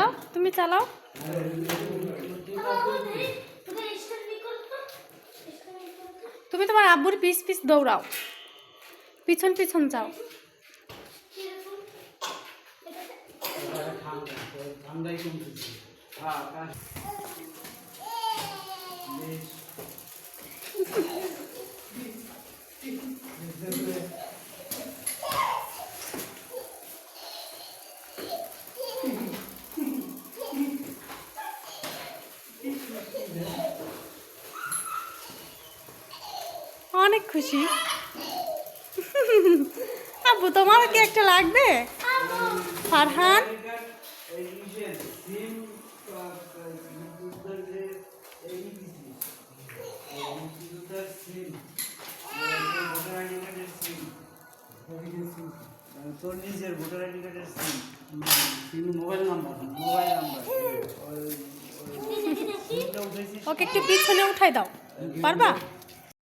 চালাও, তুমি চালাও। তুমি তোমার আব্বুর পিছ পিছ দৌড়াও, পিছন পিছন যাও। অনেক খুশি। আব্বু তোমার কি একটা লাগবে? ফারহান তোর নিজের ভোটার আইডি কার্ডের সিম মোবাইল নাম্বার ওকে একটু পিছনে উঠাই দাও, পারবা?